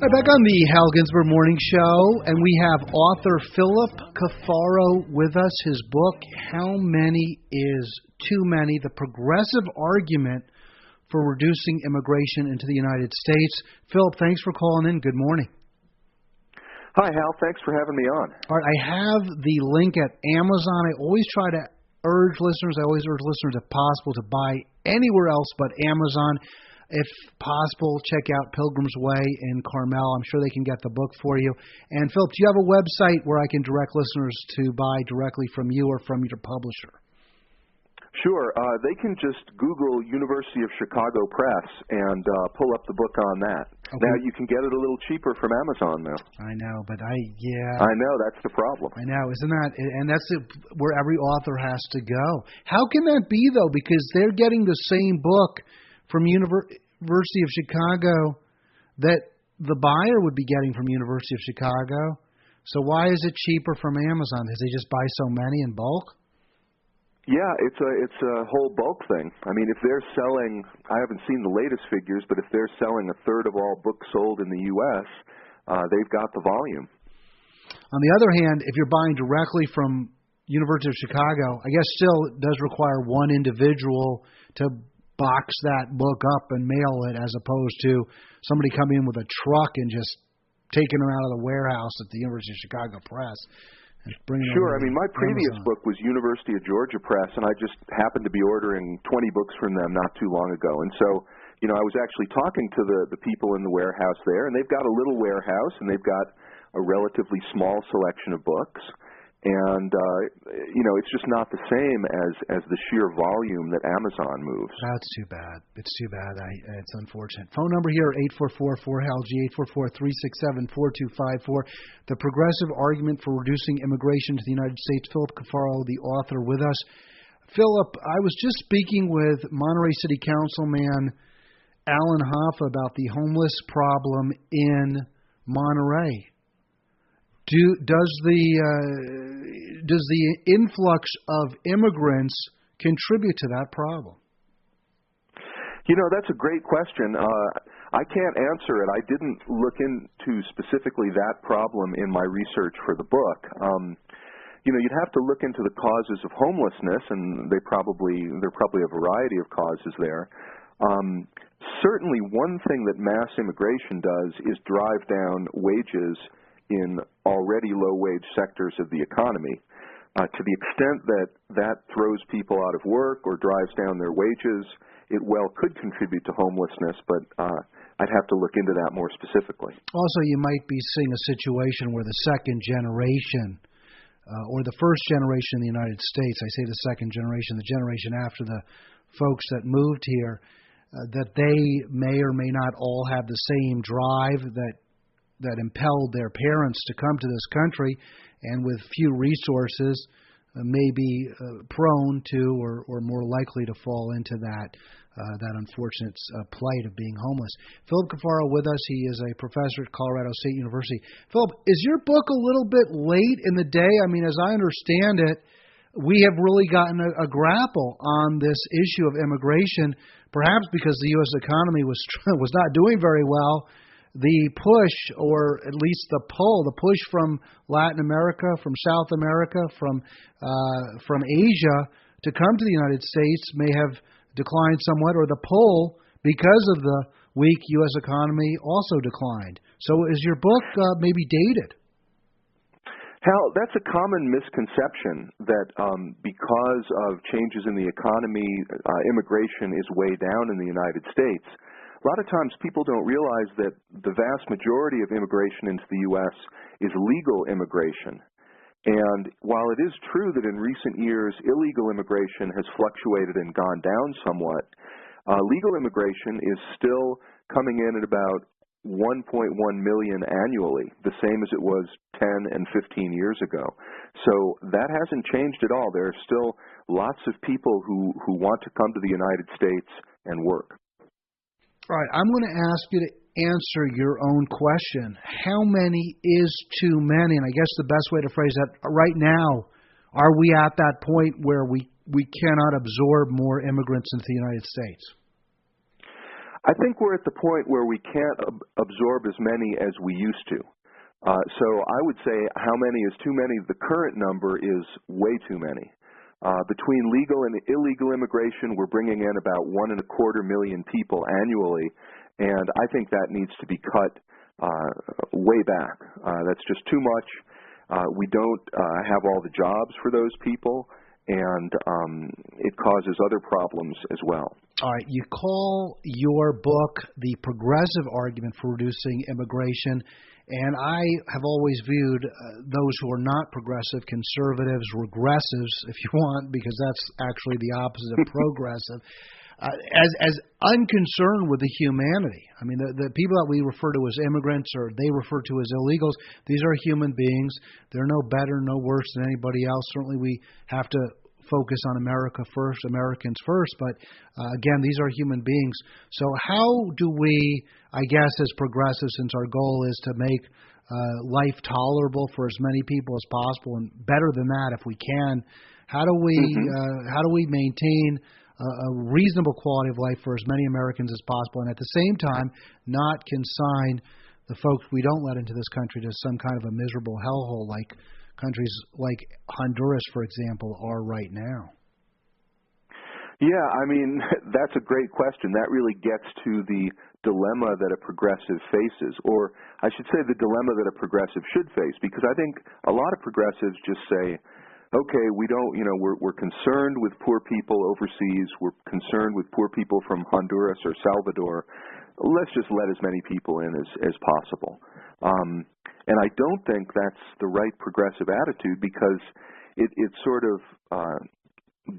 right, back on the Hal Ginsberg Morning Show, and we have author Philip Cafaro with us. His book, How Many is Too Many? The Progressive Argument for Reducing Immigration into the United States. Philip, thanks for calling in. Good morning. Hi, Hal. Thanks for having me on. All right, I have the link at Amazon. I always urge listeners, if possible, to buy anywhere else but Amazon. If possible, check out Pilgrim's Way in Carmel. I'm sure they can get the book for you. And, Philip, do you have a website where I can direct listeners to buy directly from you or from your publisher? Sure. They can just Google University of Chicago Press and pull up the book on that. Okay. Now, you can get it a little cheaper from Amazon, though. I know, but I know, that's the problem. I know, isn't that? And that's where every author has to go. How can that be, though? Because they're getting the same book from University of Chicago that the buyer would be getting from University of Chicago. So why is it cheaper from Amazon? Because they just buy so many in bulk? Yeah, it's a whole bulk thing. I mean, if they're selling, I haven't seen the latest figures, but if they're selling a third of all books sold in the U.S., they've got the volume. On the other hand, if you're buying directly from University of Chicago, I guess still it does require one individual to box that book up and mail it, as opposed to somebody coming in with a truck and just taking them out of the warehouse at the University of Chicago Press. Sure. I mean, my previous book was University of Georgia Press, and I just happened to be ordering 20 books from them not too long ago. And so, I was actually talking to the people in the warehouse there, and they've got a little warehouse, and they've got a relatively small selection of books. And, it's just not the same as the sheer volume that Amazon moves. That's too bad. It's too bad. It's unfortunate. Phone number here, 844-4HAL-G, 844-367-4254. The Progressive Argument for Reducing Immigration to the United States. Philip Cafaro, the author, with us. Philip, I was just speaking with Monterey City Councilman Alan Hoffa about the homeless problem in Monterey. Does the influx of immigrants contribute to that problem? That's a great question. I can't answer it. I didn't look into specifically that problem in my research for the book. You'd have to look into the causes of homelessness, and there are probably a variety of causes there. Certainly, one thing that mass immigration does is drive down wages in already low-wage sectors of the economy. To the extent that throws people out of work or drives down their wages, it well could contribute to homelessness, but I'd have to look into that more specifically. Also, you might be seeing a situation where the second generation or the first generation in the United States, I say the second generation, the generation after the folks that moved here, that they may or may not all have the same drive that impelled their parents to come to this country, and with few resources may be prone to or more likely to fall into that unfortunate plight of being homeless. Philip Cafaro with us. He is a professor at Colorado State University. Philip, is your book a little bit late in the day? I mean, as I understand it, we have really gotten a grapple on this issue of immigration, perhaps because the U.S. economy was not doing very well. The push, or at least the push from Latin America, from South America, from Asia to come to the United States may have declined somewhat, or the pull, because of the weak U.S. economy, also declined. So is your book maybe dated? Hal, that's a common misconception that because of changes in the economy, immigration is way down in the United States. A lot of times people don't realize that the vast majority of immigration into the U.S. is legal immigration. And while it is true that in recent years illegal immigration has fluctuated and gone down somewhat, legal immigration is still coming in at about 1.1 million annually, the same as it was 10 and 15 years ago. So that hasn't changed at all. There are still lots of people who want to come to the United States and work. All right, I'm going to ask you to answer your own question. How many is too many? And I guess the best way to phrase that, right now, are we at that point where we cannot absorb more immigrants into the United States? I think we're at the point where we can't absorb as many as we used to. So I would say how many is too many? The current number is way too many. Between legal and illegal immigration, we're bringing in about 1.25 million people annually, and I think that needs to be cut way back. That's just too much. We don't have all the jobs for those people, and it causes other problems as well. All right, you call your book The Progressive Argument for Reducing Immigration, and I have always viewed those who are not progressive, conservatives, regressives, if you want, because that's actually the opposite of progressive, as unconcerned with the humanity. I mean, the people that we refer to as immigrants or they refer to as illegals, these are human beings. They're no better, no worse than anybody else. Certainly we have to focus on America first, Americans first, but again, these are human beings. So how do we, I guess, as progressives, since our goal is to make life tolerable for as many people as possible, and better than that if we can, how do we maintain a reasonable quality of life for as many Americans as possible, and at the same time not consign the folks we don't let into this country to some kind of a miserable hellhole like countries like Honduras, for example, are right now? Yeah, I mean, that's a great question. That really gets to the dilemma that a progressive faces, or I should say the dilemma that a progressive should face, because I think a lot of progressives just say, okay, we don't, we're concerned with poor people overseas, we're concerned with poor people from Honduras or Salvador, let's just let as many people in as possible. And I don't think that's the right progressive attitude, because it sort of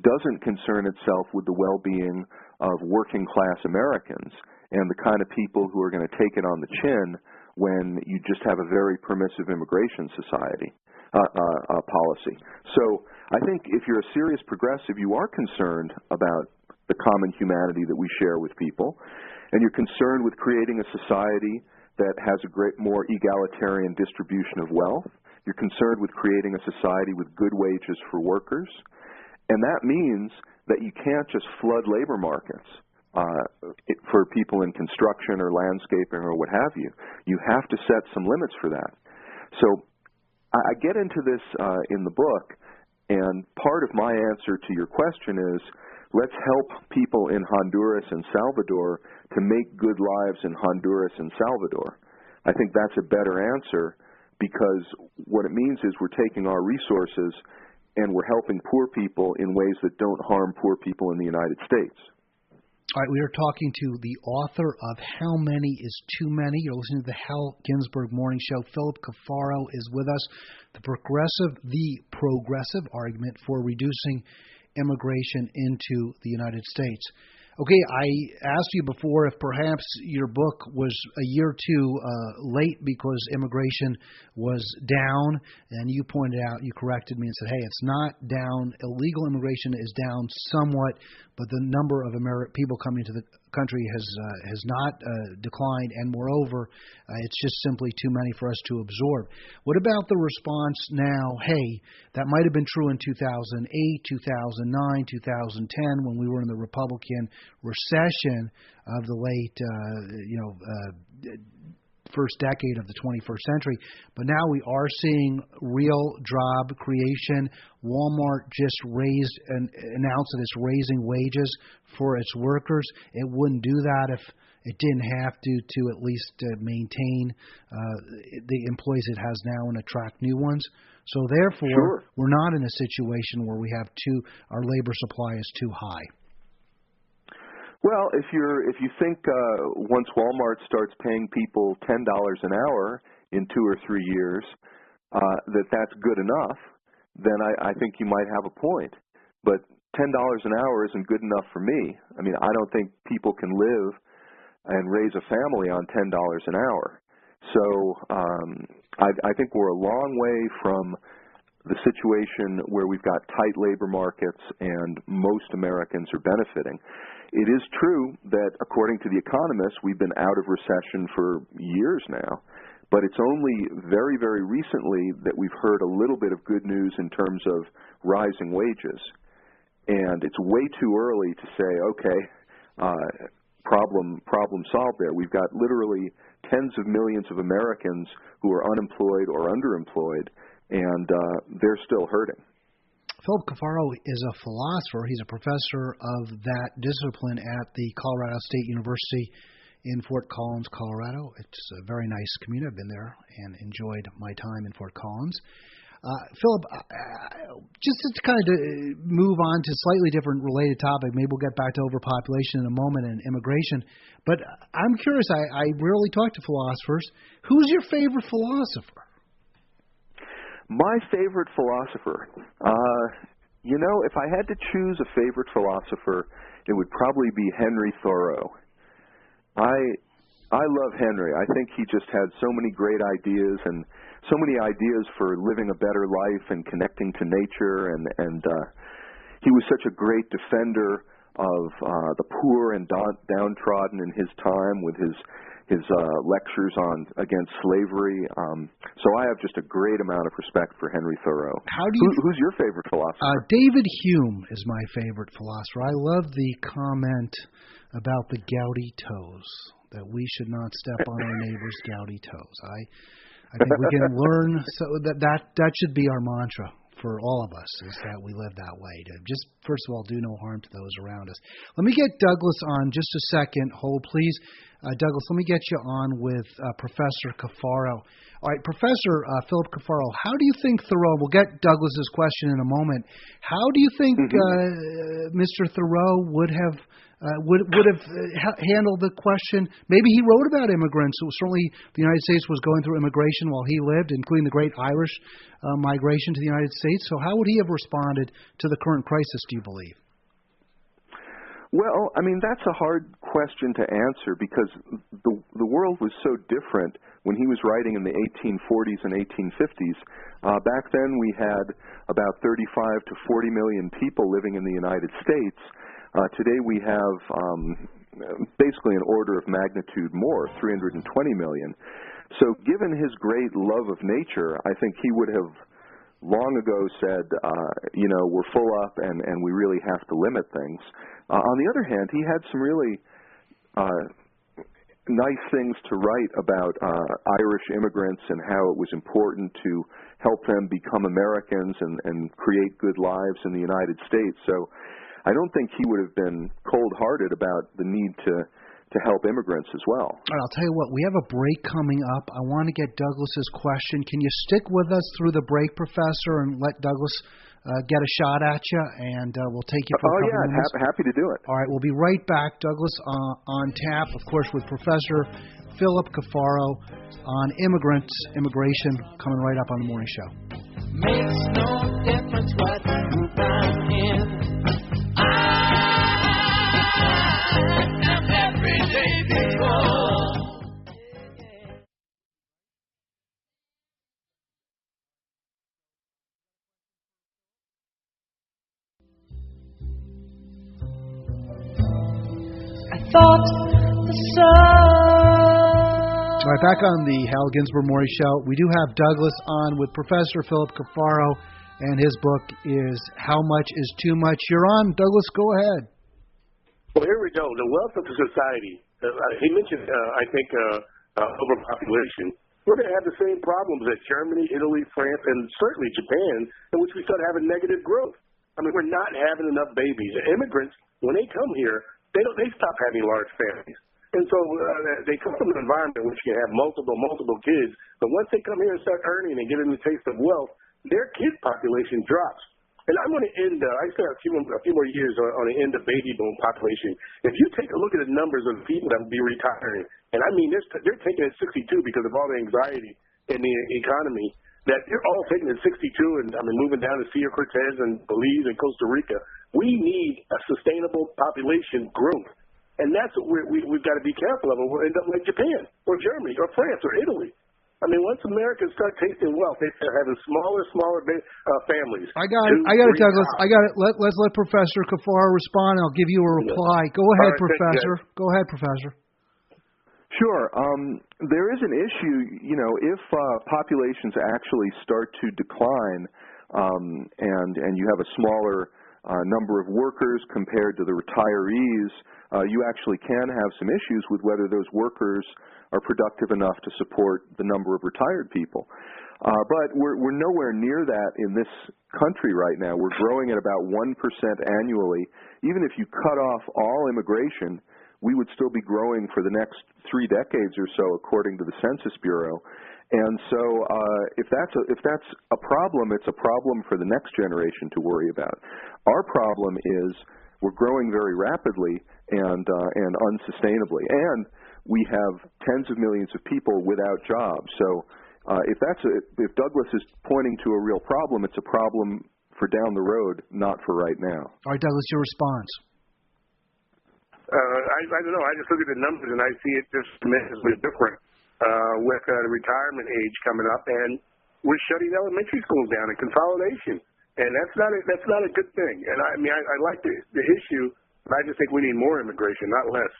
doesn't concern itself with the well-being of working-class Americans and the kind of people who are going to take it on the chin when you just have a very permissive immigration policy. So I think if you're a serious progressive, you are concerned about the common humanity that we share with people, and you're concerned with creating a society that has a more egalitarian distribution of wealth. You're concerned with creating a society with good wages for workers. And that means that you can't just flood labor markets for people in construction or landscaping or what have you. You have to set some limits for that. So I get into this in the book, and part of my answer to your question is, let's help people in Honduras and Salvador to make good lives in Honduras and Salvador. I think that's a better answer, because what it means is we're taking our resources and we're helping poor people in ways that don't harm poor people in the United States. All right, we are talking to the author of How Many is Too Many. You're listening to the Hal Ginsberg Morning Show. Philip Cafaro is with us. The progressive argument for reducing immigration into the United States. Okay, I asked you before if perhaps your book was a year or two late because immigration was down, and you pointed out, you corrected me and said, hey, it's not down. Illegal immigration is down somewhat, but the number of people coming to the country has not declined, and moreover, it's just simply too many for us to absorb. What about the response now? Hey, that might have been true in 2008, 2009, 2010 when we were in the Republican recession of the late, first decade of the 21st century, but now we are seeing real job creation. Walmart just announced that it's raising wages for its workers. It wouldn't do that if it didn't have to at least maintain the employees it has now and attract new ones. So therefore, We're not in a situation where we have our labor supply is too high. Well, if you think once Walmart starts paying people $10 an hour in 2 or 3 years, that's good enough, then I think you might have a point. But $10 an hour isn't good enough for me. I mean, I don't think people can live and raise a family on $10 an hour. So I think we're a long way from the situation where we've got tight labor markets and most Americans are benefiting. It is true that, according to The Economist, we've been out of recession for years now, but it's only very, very recently that we've heard a little bit of good news in terms of rising wages. And it's way too early to say, okay, problem solved there. We've got literally tens of millions of Americans who are unemployed or underemployed, and they're still hurting. Philip Cafaro is a philosopher. He's a professor of that discipline at the Colorado State University in Fort Collins, Colorado. It's a very nice community. I've been there and enjoyed my time in Fort Collins. Philip, just to kind of move on to a slightly different related topic, maybe we'll get back to overpopulation in a moment and immigration, but I'm curious, I rarely talk to philosophers. Who's your favorite philosopher? My favorite philosopher? If I had to choose a favorite philosopher, it would probably be Henry Thoreau. I love Henry. I think he just had so many great ideas and so many ideas for living a better life and connecting to nature, and he was such a great defender of the poor and downtrodden in his time with his lectures against slavery. So I have just a great amount of respect for Henry Thoreau. Who's your favorite philosopher? David Hume is my favorite philosopher. I love the comment about the gouty toes, that we should not step on our neighbor's gouty toes. I think we can learn, so that should be our mantra for all of us, is that we live that way, to just, first of all, do no harm to those around us. Let me get Douglas on just a second. Hold, please. Douglas, let me get you on with Professor Cafaro. All right, Professor Philip Cafaro, how do you think Thoreau, we'll get Douglas's question in a moment, how do you think Mr. Thoreau would have handled the question? Maybe he wrote about immigrants. So certainly the United States was going through immigration while he lived, including the great Irish migration to the United States. So how would he have responded to the current crisis, do you believe? Well, I mean, that's a hard question to answer, because the world was so different when he was writing in the 1840s and 1850s. Back then we had about 35 to 40 million people living in the United States. Today we have basically an order of magnitude more, 320 million. So given his great love of nature, I think he would have long ago said, we're full up and we really have to limit things. On the other hand, he had some really nice things to write about Irish immigrants and how it was important to help them become Americans and create good lives in the United States. So I don't think he would have been cold-hearted about the need to help immigrants as well. All right, I'll tell you what, we have a break coming up. I want to get Douglas's question. Can you stick with us through the break, Professor, and let Douglas get a shot at you, and we'll take you for a couple minutes? Happy to do it. All right, we'll be right back. Douglas on tap, of course, with Professor Philip Cafaro on immigration, coming right up on the morning show. Makes no difference what you find in. Everyday people. I thought the sun. All right, back on the Hal Ginsberg Morning Show. We do have Douglas on with Professor Philip Cafaro, and his book is How Much is Too Much. You're on, Douglas. Go ahead. Well, here we go. The wealth of the society. He mentioned, overpopulation. We're going to have the same problems that Germany, Italy, France, and certainly Japan, in which we start having negative growth. I mean, we're not having enough babies. Immigrants, when they come here, they stop having large families. And so they come from an environment in which you can have multiple kids. But once they come here and start earning and getting the taste of wealth, their kid population drops. And I'm going to end, I still have a few more years on the end of baby boom population. If you take a look at the numbers of people that will be retiring, and I mean, they're taking it at 62 because of all the anxiety in the economy, that they're all taking it at 62 and, moving down to Sierra Cortez and Belize and Costa Rica. We need a sustainable population growth. And that's what we've got to be careful of, or we'll end up like Japan or Germany or France or Italy. I mean, once Americans start tasting wealth, they start having smaller families. I got it, Douglas. I got it. Let's let Professor Cafaro respond, and I'll give you a reply. Go ahead, Professor. Go ahead, Professor. Sure. There is an issue, if populations actually start to decline and you have a smaller number of workers compared to the retirees, you actually can have some issues with whether those workers are productive enough to support the number of retired people. But we're nowhere near that in this country right now. We're growing at about 1% annually. Even if you cut off all immigration, we would still be growing for the next 3 decades or so, according to the Census Bureau. And so if that's a problem, it's a problem for the next generation to worry about. Our problem is we're growing very rapidly and unsustainably, and we have tens of millions of people without jobs. So if Douglas is pointing to a real problem, it's a problem for down the road, not for right now. All right, Douglas, your response. I don't know. I just look at the numbers and I see it just tremendously different with the retirement age coming up, and we're shutting elementary schools down in consolidation, and that's not a good thing. And I mean, I like the issue, but I just think we need more immigration, not less.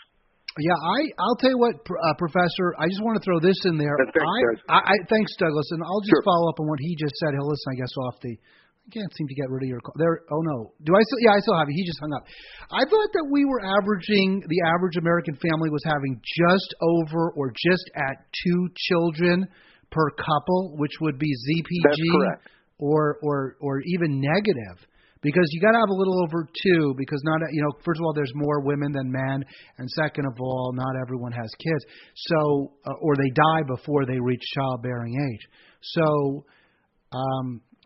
Yeah, I'll tell you what, Professor, I just want to throw this in there. Thanks, Douglas, and I'll just follow up on what he just said. He'll listen, I guess, off the. I can't seem to get rid of your call. There. Oh no. Do I still? Yeah, I still have it. He just hung up. I thought that we were averaging. The average American family was having just over or just at 2 children per couple, which would be ZPG. That's correct. Or even negative. Because you got to have a little over 2, because not, first of all, there's more women than men, and second of all, not everyone has kids. So, or they die before they reach childbearing age. So,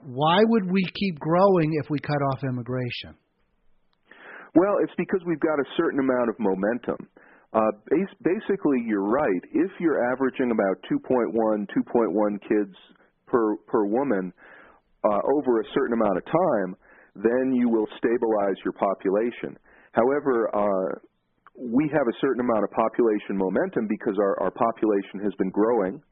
why would we keep growing if we cut off immigration? Well, it's because we've got a certain amount of momentum. Basically, you're right. If you're averaging about 2.1 kids per woman over a certain amount of time, then you will stabilize your population. However, we have a certain amount of population momentum because our population has been growing.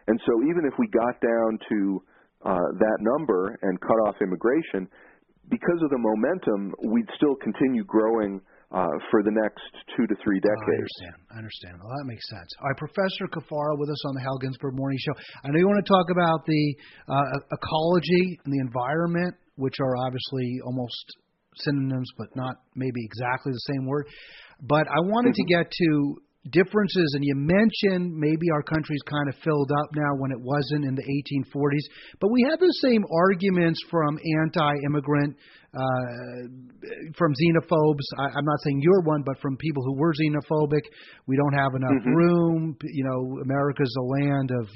And so even if we got down to that number and cut off immigration, because of the momentum, we'd still continue growing for the next 2 to 3 decades. I understand. Well, that makes sense. All right, Professor Cafaro with us on the Hal Ginsberg Morning Show. I know you want to talk about the ecology and the environment, which are obviously almost synonyms, but not maybe exactly the same word. But I wanted to get to differences, and you mentioned maybe our country's kind of filled up now when it wasn't in the 1840s. But we have the same arguments from anti-immigrant, from xenophobes. I'm not saying you're one, but from people who were xenophobic. We don't have enough room. America's a land of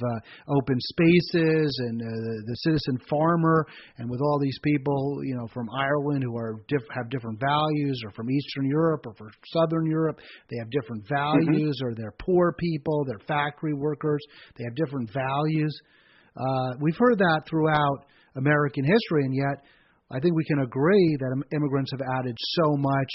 open spaces and the citizen farmer, and with all these people, from Ireland who are have different values, or from Eastern Europe or from Southern Europe, they have different values, or they're poor people, they're factory workers, they have different values. We've heard that throughout American history, and yet I think we can agree that immigrants have added so much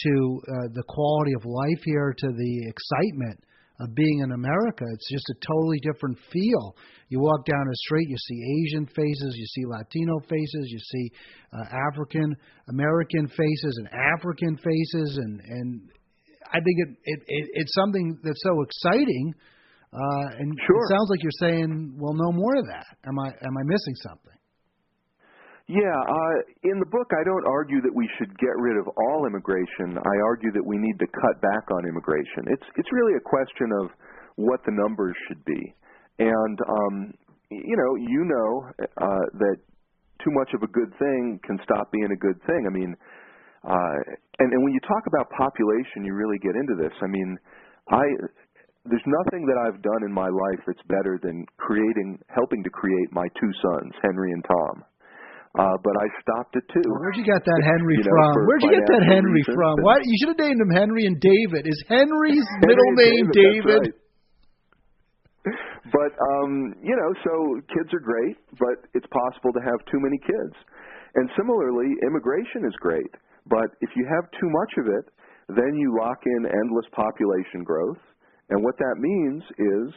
to the quality of life here, to the excitement of being in America. It's just a totally different feel. You walk down the street, you see Asian faces, you see Latino faces, you see African American faces and African faces, and I think it's something that's so exciting. And it sounds like you're saying, well, no more of that. Am I missing something? Yeah, in the book, I don't argue that we should get rid of all immigration. I argue that we need to cut back on immigration. It's really a question of what the numbers should be. And, that too much of a good thing can stop being a good thing. I mean, and when you talk about population, you really get into this. I mean, there's nothing that I've done in my life that's better than helping to create my 2 sons, Henry and Tom. But I stopped at 2. Where'd you get that Henry from? Where'd you get that Henry from? Why you should have named him Henry and David. Is Henry's middle name David? Right. But so kids are great, but it's possible to have too many kids. And similarly, immigration is great, but if you have too much of it, then you lock in endless population growth. And what that means is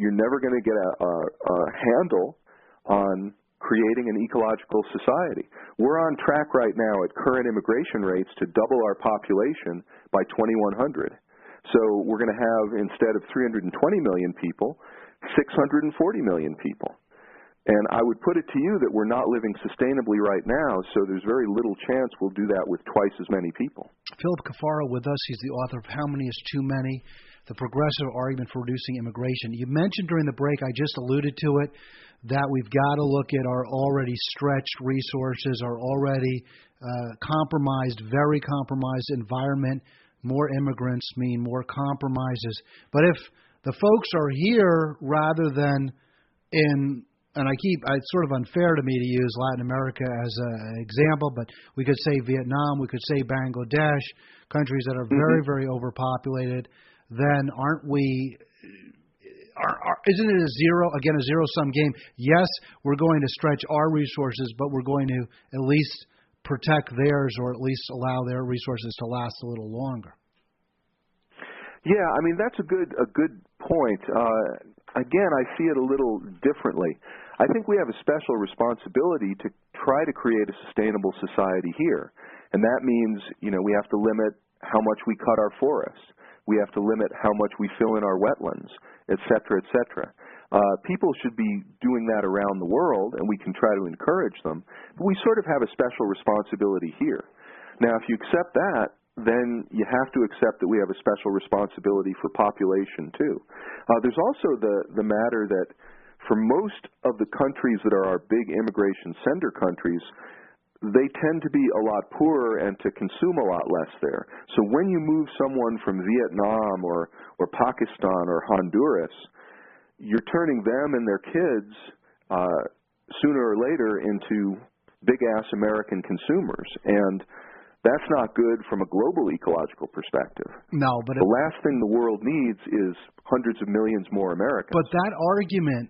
you're never going to get a handle on creating an ecological society. We're on track right now at current immigration rates to double our population by 2100. So we're going to have, instead of 320 million people, 640 million people. And I would put it to you that we're not living sustainably right now, so there's very little chance we'll do that with twice as many people. Philip Cafaro with us. He's the author of How Many is Too Many? The Progressive Argument for Reducing Immigration. You mentioned during the break, I just alluded to it, that we've got to look at our already stretched resources, our already compromised, very compromised environment. More immigrants mean more compromises. But if the folks are here rather than in, and it's sort of unfair to me to use Latin America as an example, but we could say Vietnam, we could say Bangladesh, countries that are very, very overpopulated, then aren't we, isn't it a zero-sum game? Yes, we're going to stretch our resources, but we're going to at least protect theirs, or at least allow their resources to last a little longer. Yeah, I mean, that's a good point. Again, I see it a little differently. I think we have a special responsibility to try to create a sustainable society here. And that means, we have to limit how much we cut our forests. We have to limit how much we fill in our wetlands, et cetera, et cetera. People should be doing that around the world, and we can try to encourage them. But we sort of have a special responsibility here. Now, if you accept that, then you have to accept that we have a special responsibility for population, too. There's also the matter that for most of the countries that are our big immigration sender countries, they tend to be a lot poorer and to consume a lot less there. So when you move someone from Vietnam or Pakistan or Honduras, you're turning them and their kids sooner or later into big-ass American consumers. And that's not good from a global ecological perspective. No, but the last thing the world needs is hundreds of millions more Americans. But that argument,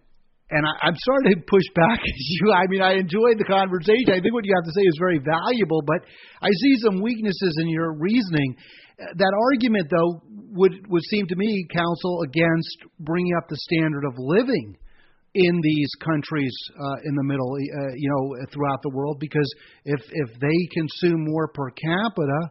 and I'm sorry to push back at you. I mean, I enjoyed the conversation. I think what you have to say is very valuable, but I see some weaknesses in your reasoning. That argument, though, would seem to me counsel against bringing up the standard of living in these countries in the middle, throughout the world, because if they consume more per capita,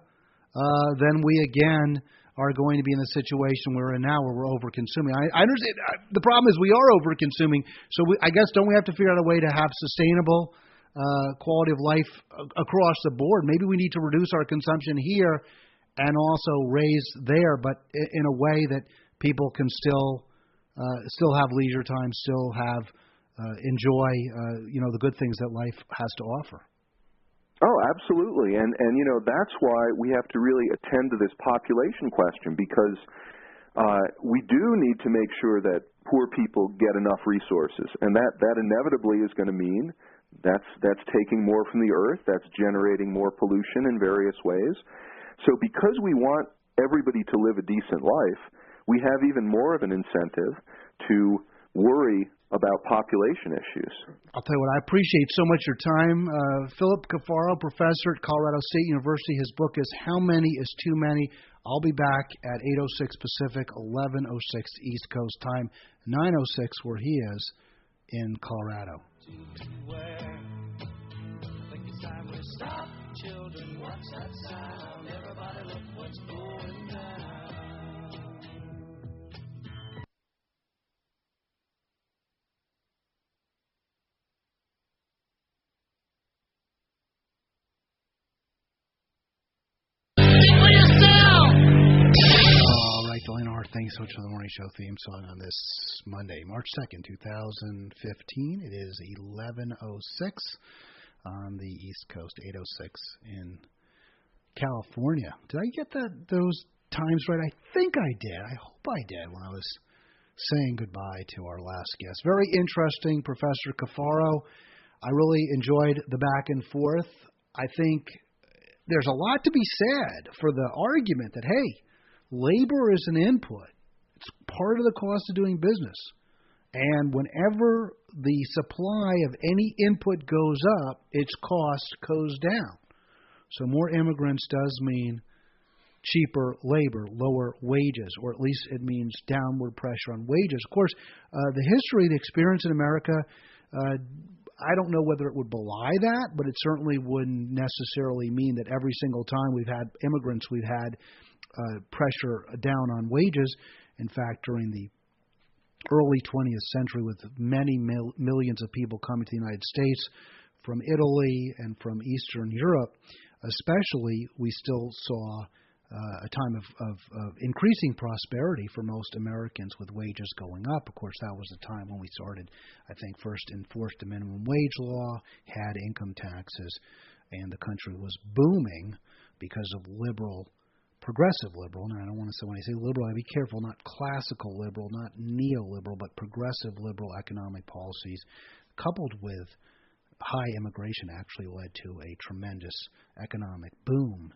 then we again are going to be in the situation we're in now, where we're over-consuming. I understand. The problem is we are over-consuming, so I guess don't we have to figure out a way to have sustainable quality of life across the board? Maybe we need to reduce our consumption here and also raise there, but in a way that people can still have leisure time, still have enjoy the good things that life has to offer. Oh, absolutely, and that's why we have to really attend to this population question, because we do need to make sure that poor people get enough resources, and that inevitably is going to mean that's taking more from the earth, that's generating more pollution in various ways. So because we want everybody to live a decent life, we have even more of an incentive to worry about population issues. I'll tell you what, I appreciate so much your time. Philip Cafaro, professor at Colorado State University. His book is How Many is Too Many? I'll be back at 8:06 Pacific, 11:06 East Coast time, 9:06 where he is in Colorado. Stop, children, watch that sound. Everybody look what's going down. Thanks so much for the morning show theme song on this Monday, March 2nd, 2015. It is 11:06 on the East Coast, 8:06 in California. Did I get those times right? I think I did. I hope I did when I was saying goodbye to our last guest. Very interesting, Professor Cafaro. I really enjoyed the back and forth. I think there's a lot to be said for the argument that, hey, labor is an input. It's part of the cost of doing business. And whenever the supply of any input goes up, its cost goes down. So more immigrants does mean cheaper labor, lower wages, or at least it means downward pressure on wages. Of course, the history, the experience in America, I don't know whether it would belie that, but it certainly wouldn't necessarily mean that every single time we've had immigrants, we've had pressure down on wages. In fact, during the early 20th century with many millions of people coming to the United States from Italy and from Eastern Europe, especially, we still saw a time of increasing prosperity for most Americans with wages going up. Of course, that was the time when we started, I think, first enforced the minimum wage law, had income taxes, and the country was booming because of progressive liberal, and I don't want to say, when I say liberal, I be careful, not classical liberal, not neoliberal, but progressive liberal economic policies coupled with high immigration actually led to a tremendous economic boom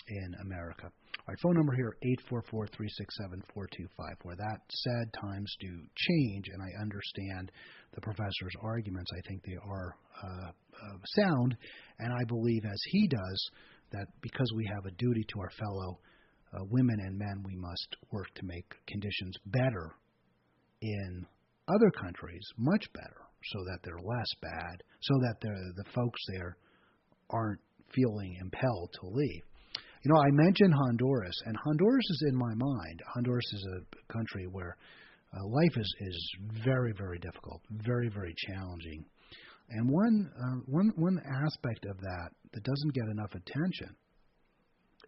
in America. All right, phone number here, 844-367-4254. That said, times do change, and I understand the professor's arguments. I think they are sound, and I believe, as he does, that because we have a duty to our fellow women and men, we must work to make conditions better in other countries, much better, so that they're less bad, so that the folks there aren't feeling impelled to leave. You know, I mentioned Honduras, and Honduras is in my mind. Honduras is a country where life is very, very difficult, very, very challenging. And one aspect of that doesn't get enough attention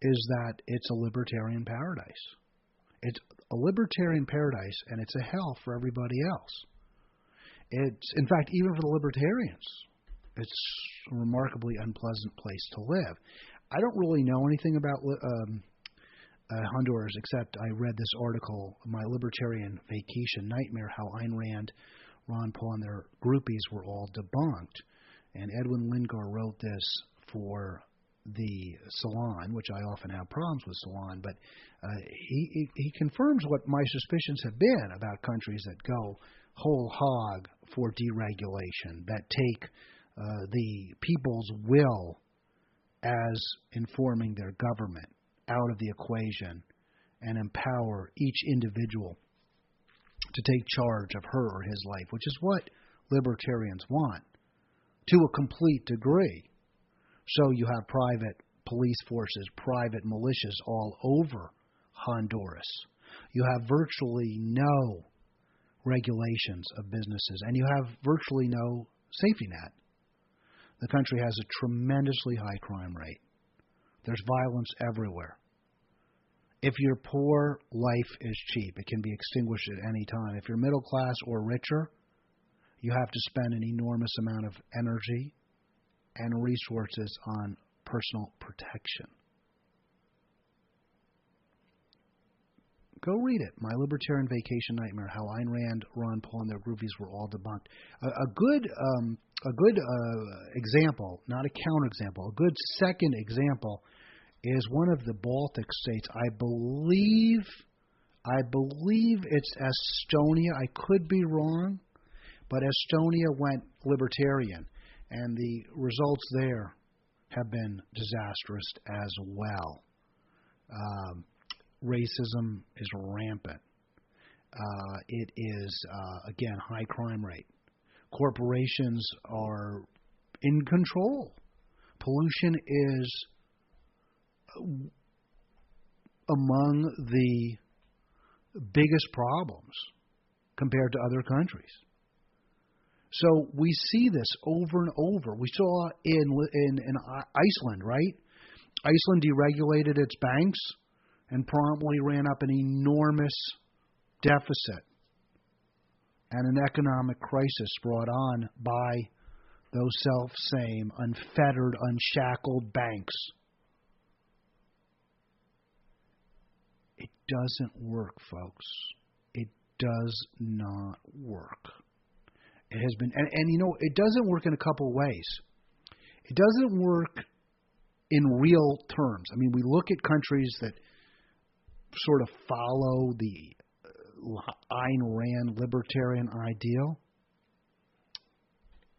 is that it's a libertarian paradise. It's a libertarian paradise, and it's a hell for everybody else. It's, in fact, even for the libertarians, it's a remarkably unpleasant place to live. I don't really know anything about Honduras, except I read this article, My Libertarian Vacation Nightmare, how Ayn Rand, Ron Paul, and their groupies were all debunked. And Edwin Lingard wrote this for the Salon, which I often have problems with Salon, but he confirms what my suspicions have been about countries that go whole hog for deregulation, that take the people's will as informing their government out of the equation and empower each individual to take charge of her or his life, which is what libertarians want to a complete degree. So you have private police forces, private militias all over Honduras. You have virtually no regulations of businesses, and you have virtually no safety net. The country has a tremendously high crime rate. There's violence everywhere. If you're poor, life is cheap. It can be extinguished at any time. If you're middle class or richer, you have to spend an enormous amount of energy and resources on personal protection. Go read it. My Libertarian Vacation Nightmare, how Ayn Rand, Ron Paul, and their groupies were all debunked. A good example, not a counterexample, a good second example is one of the Baltic states. I believe it's Estonia. I could be wrong, but Estonia went libertarian, and the results there have been disastrous as well. Racism is rampant. It is, again, high crime rate. Corporations are in control. Pollution is among the biggest problems compared to other countries. So we see this over and over. We saw in Iceland, right? Iceland deregulated its banks and promptly ran up an enormous deficit and an economic crisis brought on by those self-same unfettered, unshackled banks. It doesn't work, folks. It does not work. It has been, and you know, it doesn't work in a couple of ways. It doesn't work in real terms. I mean, we look at countries that sort of follow the Ayn Rand libertarian ideal,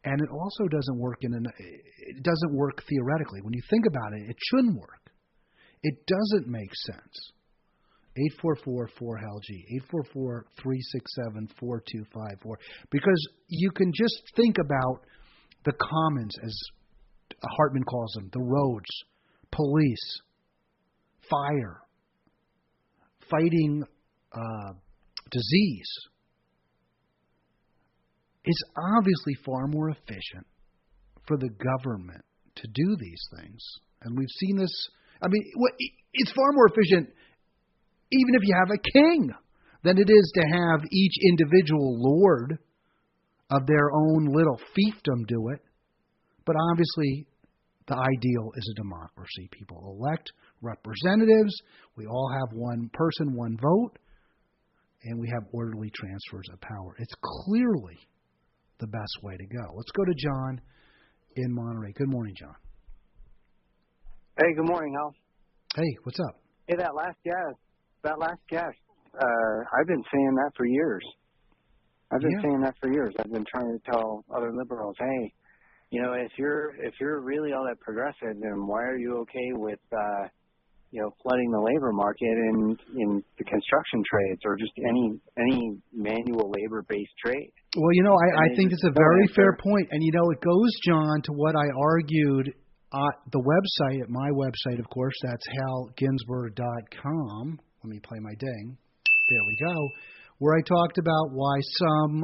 and it also doesn't work it doesn't work theoretically. When you think about it, it shouldn't work. It doesn't make sense. 844-4HAL-G, 844-367-4254, because you can just think about the commons, as Hartman calls them, the roads, police, fire, fighting disease, it's obviously far more efficient for the government to do these things. And we've seen this. I mean, it's far more efficient even if you have a king than it is to have each individual lord of their own little fiefdom do it. But obviously, the ideal is a democracy. People elect representatives. We all have one person, one vote, and we have orderly transfers of power. It's clearly the best way to go. Let's go to John in Monterey. Good morning, John. Hey, good morning, Hal. Hey, what's up? Hey, that last guest, I've been saying that for years. I've been trying to tell other liberals, hey, you know, if you're really all that progressive, then why are you okay with flooding the labor market in the construction trades or just any manual labor-based trade? Well, you know, I think it's a very fair point. And, you know, it goes, John, to what I argued at the website, at my website, of course. That's halginsberg.com. Let me play my ding. There we go. Where I talked about why some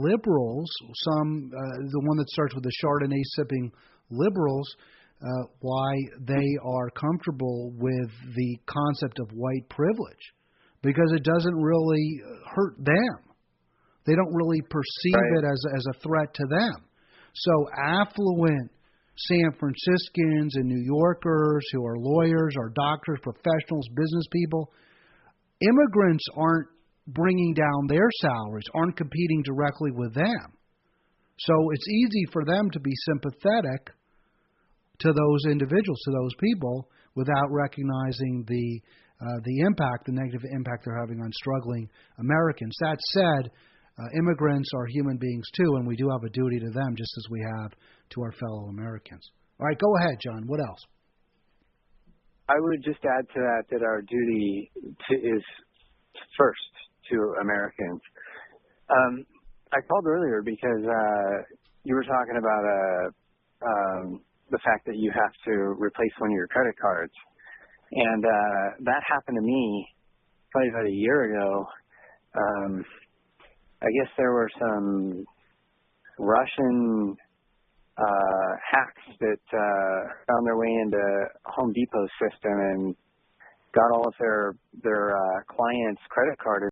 liberals, the one that starts with the Chardonnay sipping liberals, why they are comfortable with the concept of white privilege, because it doesn't really hurt them. They don't really perceive it as a threat to them. So affluent San Franciscans and New Yorkers who are lawyers, are doctors, professionals, business people, immigrants aren't bringing down their salaries, aren't competing directly with them. So it's easy for them to be sympathetic to those individuals, to those people, without recognizing the impact, the negative impact they're having on struggling Americans. That said, immigrants are human beings too, and we do have a duty to them just as we have to our fellow Americans. All right, go ahead, John. What else? I would just add to that our duty is first to Americans. I called earlier because you were talking about the fact that you have to replace one of your credit cards. And that happened to me probably about a year ago. I guess there were some Russian hacks that found their way into Home Depot's system and got all of their clients' credit card